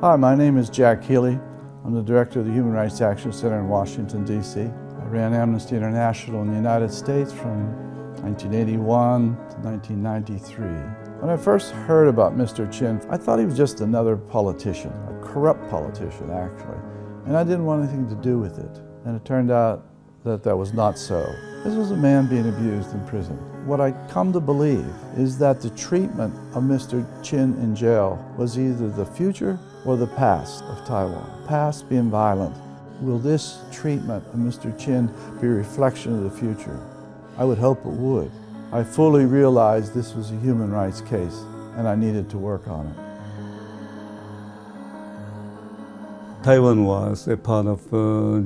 Hi, my name is Jack Healy. I'm the director of the Human Rights Action Center in Washington, D.C. I ran Amnesty International in the United States from 1981 to 1993. When I first heard about Mr. Chen, I thought he was just another politician, a corrupt politician, actually. And I didn't want anything to do with it. And it turned out that that was not so. This was a man being abused in prison. What I come to believe is that the treatment of Mr. Chen in jail was either the future or the past of Taiwan. Past being violent. Will this treatment of Mr. Chen be a reflection of the future? I would hope it would. I fully realized this was a human rights case and I needed to work on it. Taiwan was a part of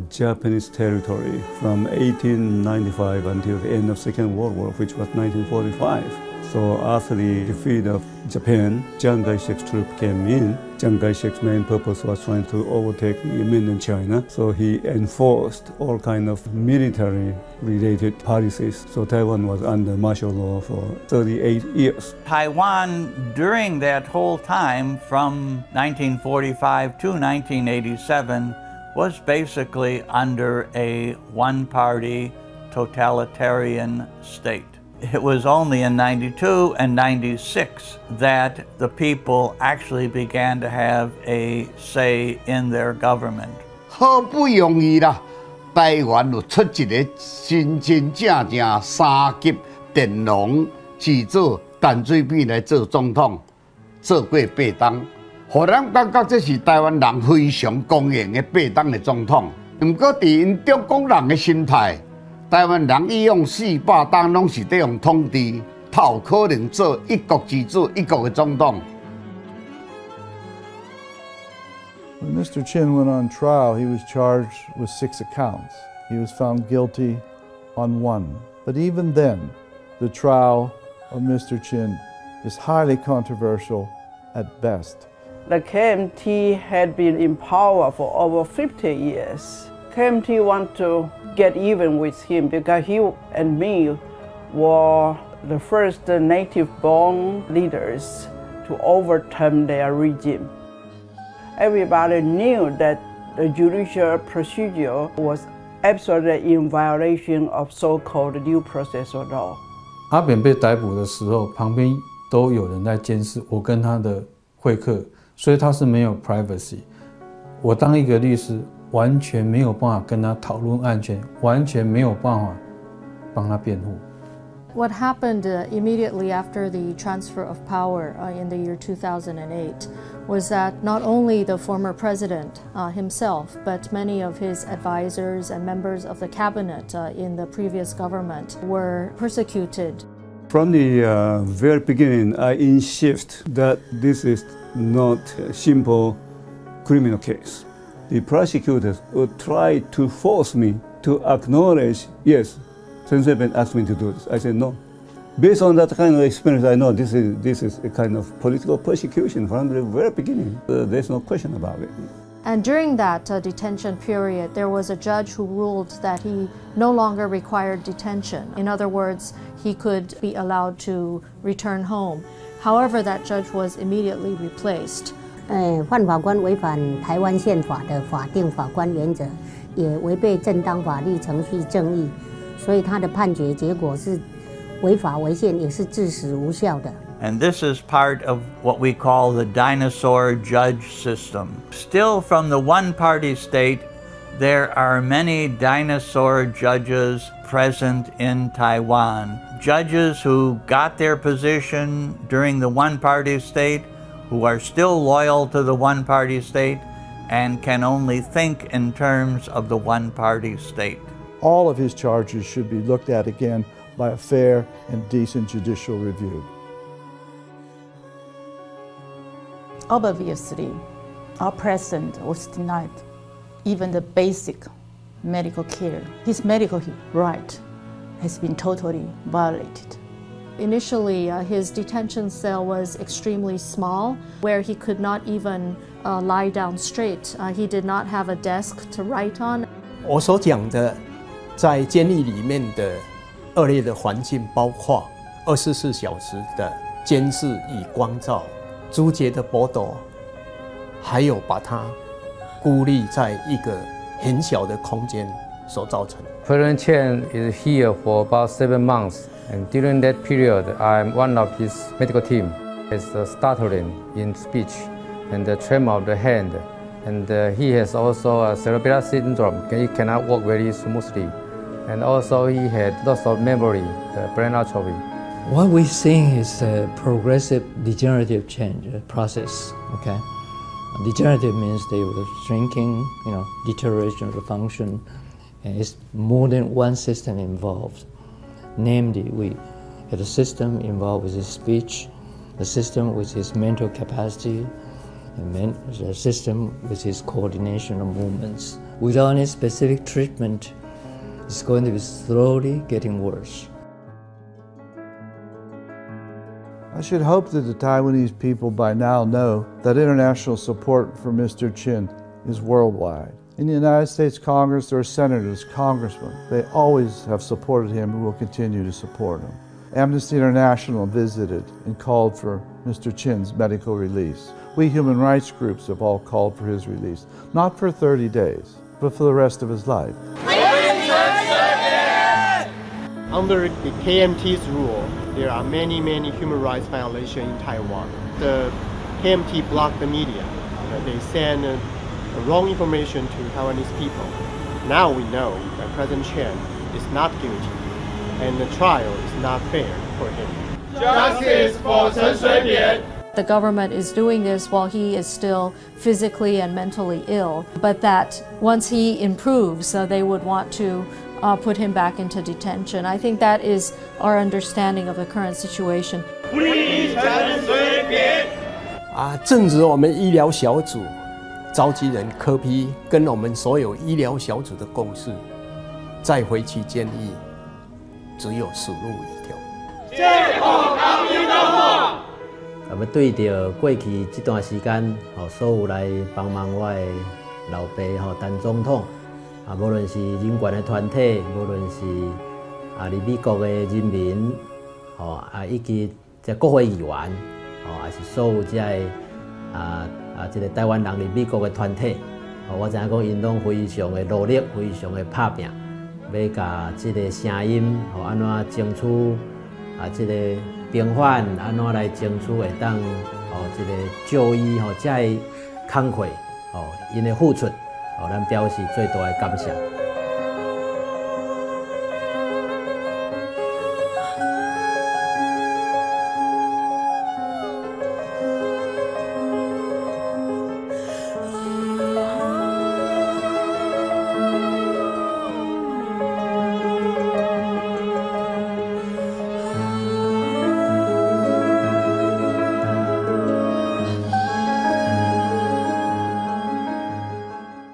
Japanese territory from 1895 until the end of Second World War, which was 1945. So after the defeat of Japan, Chiang Kai-shek's troops came in. Chiang Kai-shek's main purpose was trying to overtake mainland China. So he enforced all kinds of military-related policies. So Taiwan was under martial law for 38 years. Taiwan, during that whole time, from 1945 to 1987, was basically under a one-party totalitarian state. It was only in 92 and 96 that the people actually began to have a say in their government. 好不容易啦，台湾有出一个真真正正三级电龙去做淡水扁来做总统，做过8当，互人感觉这是台湾人非常公认的8当的总统。不过，伫因中国人的心态。 台湾人以往400当拢是在用统治，他有可能做一国之主、一国的总统。 When Mr. Chen went on trial, he was charged with 6 accounts. He was found guilty on 1. But even then, the trial of Mr. Chen is highly controversial at best. The KMT had been in power for over 50 years. KMT want to get even with him because he and me were the first native-born leaders to overturn their regime. Everybody knew that the judicial procedure was absolutely in violation of so-called due process of law. 阿扁被逮捕的时候，旁边都有人在监视我跟他的会客，所以他是没有 privacy。我当一个律师。 完全没有办法跟他讨论案件，完全没有办法帮他辩护。What happened immediately after the transfer of power in the year 2008 was that not only the former president himself, but many of his advisors and members of the cabinet in the previous government were persecuted. From the very beginning, I insist that this is not a simple criminal case. The prosecutors would try to force me to acknowledge, yes, Chen Shui asked me to do this. I said no. Based on that kind of experience, I know this is a kind of political persecution from the very beginning. There's no question about it. And during that detention period, there was a judge who ruled that he no longer required detention. In other words, he could be allowed to return home. However, that judge was immediately replaced. 范法官违反台湾宪法的法定法官原则，也违背正当法律程序正义，所以他的判决结果是违法违宪，也是致死无效的。 And this is part of what we call the dinosaur judge system. Still from the one-party state, there are many dinosaur judges present in Taiwan. Judges who got their position during the one-party state, who are still loyal to the one-party state and can only think in terms of the one-party state. All of his charges should be looked at again by a fair and decent judicial review. Obviously, our president was denied even the basic medical care. His medical right has been totally violated. Initially, his detention cell was extremely small, where he could not even lie down straight. He did not have a desk to write on. 我所讲的，在监狱里面的恶劣的环境，包括24小时的监视与光照、竹节的剥夺，还有把它孤立在一个很小的空间所造成。President Chen is here for about 7 months, and during that period, I'm one of his medical team. He's stuttering in speech and the tremor of the hand, and he has also a cerebral syndrome. He cannot walk very smoothly, and also he had loss of memory, the brain atrophy. What we're seeing is a progressive degenerative change process. Okay, degenerative means they were shrinking, deterioration of the function, and it's more than one system involved. Namely, we have a system involved with his speech, the system with his mental capacity, and the system with his coordination of movements. Without any specific treatment, it's going to be slowly getting worse. I should hope that the Taiwanese people by now know that international support for Mr. Chen is worldwide. In the United States Congress, there are senators, congressmen. They always have supported him and will continue to support him. Amnesty International visited and called for Mr. Chen's medical release. We human rights groups have all called for his release, not for 30 days, but for the rest of his life. Under the KMT's rule, there are many human rights violations in Taiwan. The KMT blocked the media. They send wrong information to Taiwanese people. Now we know that President Chen is not guilty, and the trial is not fair for him. Justice for Chen Shui. The government is doing this while he is still physically and mentally ill, but that once he improves, they would want to put him back into detention. I think that is our understanding of the current situation. 正值我们医疗小组召集人柯批跟我们所有医疗小组的共识，再回去监狱只有死路一条。借口抗议到末。对着过去这段时间，所有来帮忙我的老爸陈总统，无论是人权的团体，无论是伫美国的人民，以及这国会议员，也是所有这个台湾人伫美国的团体，我知影讲因拢非常的努力，非常的拍拼，要甲这个声音，安怎争取这个平反，安怎来争取会当这个就医这个工课，因的付出，咱表示最大的感谢。